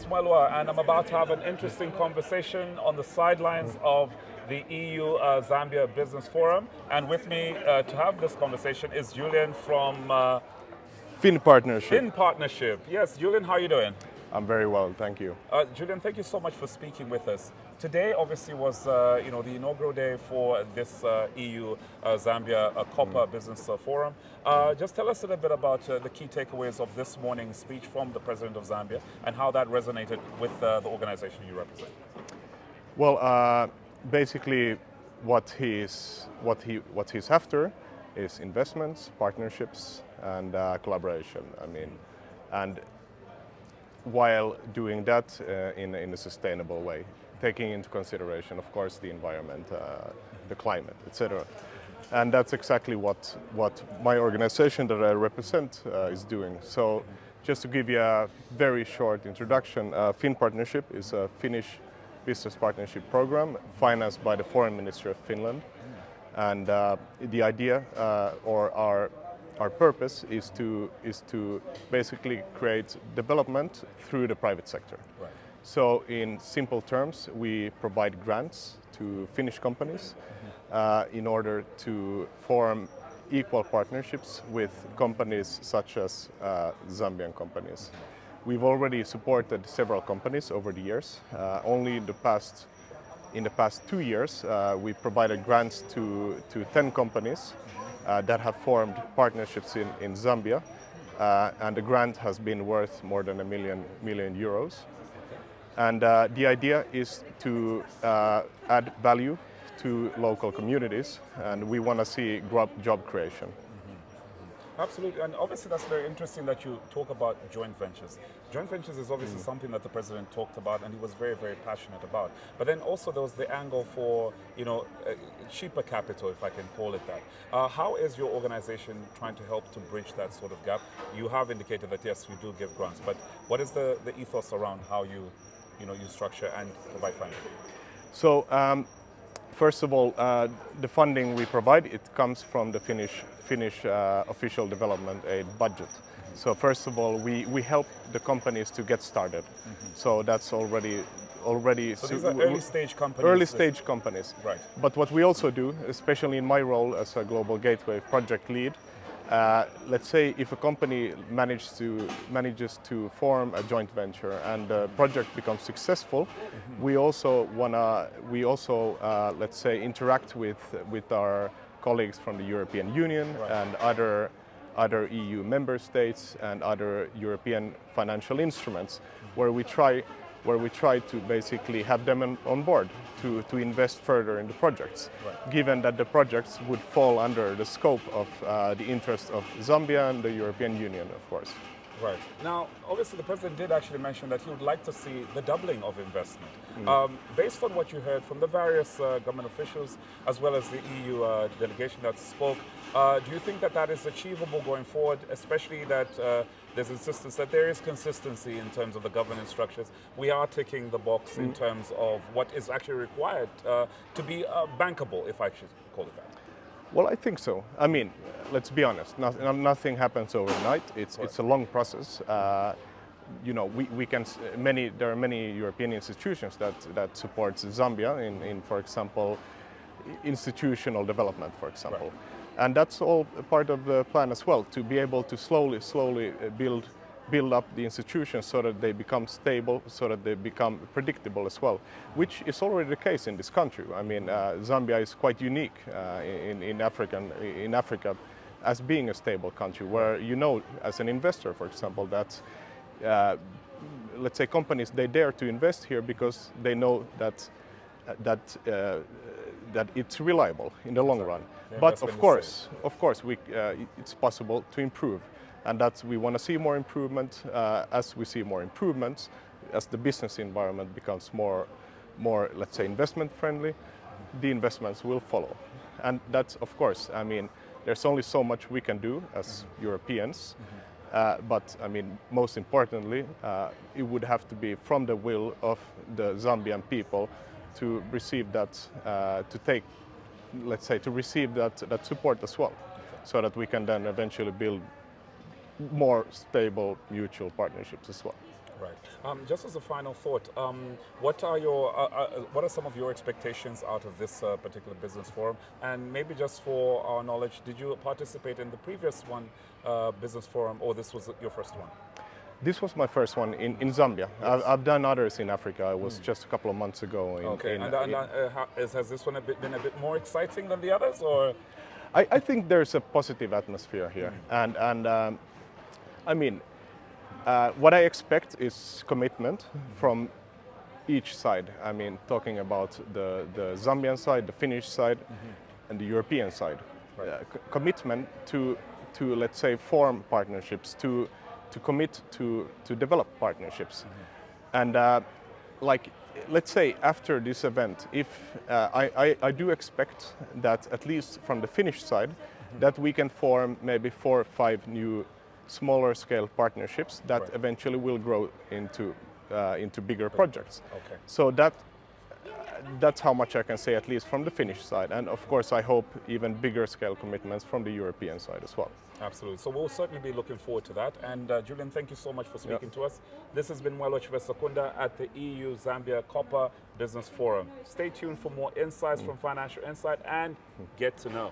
it's Mwelwa, and I'm about to have an interesting conversation on the sidelines of the EU-Zambia Business Forum. And with me to have this conversation is Julian from FinnPartnership. FinnPartnership. Yes, Julian, how are you doing? I'm very well, thank you. Julian, thank you so much for speaking with us. Today, obviously, was the inaugural day for this EU-Zambia Copper Business Forum. Just tell us a little bit about the key takeaways of this morning's speech from the President of Zambia and how that resonated with the organization you represent. Well, basically, what he's after is investments, partnerships, and collaboration. And while doing that in a sustainable way, taking into consideration, of course, the environment, the climate, etc. And that's exactly what my organization that I represent is doing. So just to give you a very short introduction, FinnPartnership is a Finnish business partnership program financed by the Foreign Ministry of Finland. And the idea or our purpose is to basically create development through the private sector. Right. So in simple terms, we provide grants to Finnish companies in order to form equal partnerships with companies such as Zambian companies. We've already supported several companies over the years. Only in the past 2 years, we provided grants to 10 companies that have formed partnerships in Zambia, and the grant has been worth more than $1 million. And the idea is to add value to local communities, and we want to see job creation. Absolutely, and obviously that's very interesting that you talk about joint ventures. Joint ventures is obviously something that the President talked about and he was very, very passionate about. But then also there was the angle for, cheaper capital, if I can call it that. How is your organization trying to help to bridge that sort of gap? You have indicated that yes, you do give grants, but what is the ethos around how you structure and provide funding? So, first of all, the funding we provide, it comes from the Finnish official development aid budget. So first of all, we help the companies to get started. So that's already. So these are early stage companies. Early stage companies. Right. But what we also do, especially in my role as a Global Gateway project lead, let's say if a company manages to form a joint venture and the project becomes successful, we also let's say interact with our colleagues from the European Union and other EU member states and other European financial instruments, where we try to basically have them on board to invest further in the projects, given that the projects would fall under the scope of the interest of Zambia and the European Union, of course. Right. Now, obviously the President did actually mention that he would like to see the doubling of investment. Based on what you heard from the various government officials, as well as the EU delegation that spoke, do you think that is achievable going forward, especially that there's insistence that there is consistency in terms of the governance structures? We are ticking the box in terms of what is actually required to be bankable, if I should call it that. Well, I think so. I mean, let's be honest. Nothing happens overnight. It's a long process. There are many European institutions that support Zambia in, for example, institutional development, for example, and that's all part of the plan as well. To be able to slowly build up the institutions so that they become stable, so that they become predictable as well, which is already the case in this country. I mean, Zambia is quite unique in Africa as being a stable country, where as an investor, for example, that let's say companies, they dare to invest here because they know that it's reliable in the long run. But of course, it's possible to improve. And we want to see more improvement. As we see more improvements, as the business environment becomes more, let's say, investment friendly, the investments will follow. And that's, of course, I mean, there's only so much we can do as Europeans. But I mean, most importantly, it would have to be from the will of the Zambian people to receive that, to receive that support as well, so that we can then eventually build more stable mutual partnerships as well. Right. Just as a final thought, what are some of your expectations out of this particular business forum? And maybe just for our knowledge, did you participate in the previous one, business forum, or this was your first one? This was my first one in Zambia. Yes. I've done others in Africa. It was just a couple of months ago. Has this one been a bit more exciting than the others, or? I think there's a positive atmosphere here, and I mean, what I expect is commitment from each side. I mean, talking about the Zambian side, the Finnish side, and the European side. Right. Commitment to let's say form partnerships, to commit to develop partnerships, and like let's say after this event, if I do expect that at least from the Finnish side, that we can form maybe 4 or 5 new smaller scale partnerships that Right. eventually will grow into bigger projects. Okay. So that's how much I can say, at least from the Finnish side, and of course I hope even bigger scale commitments from the European side as well. Absolutely. So we'll certainly be looking forward to that. And Julian, thank you so much for speaking to us. This has been Mwelwa Sekunda at the EU Zambia Copper Business Forum. Stay tuned for more insights from Financial Insight and get to know.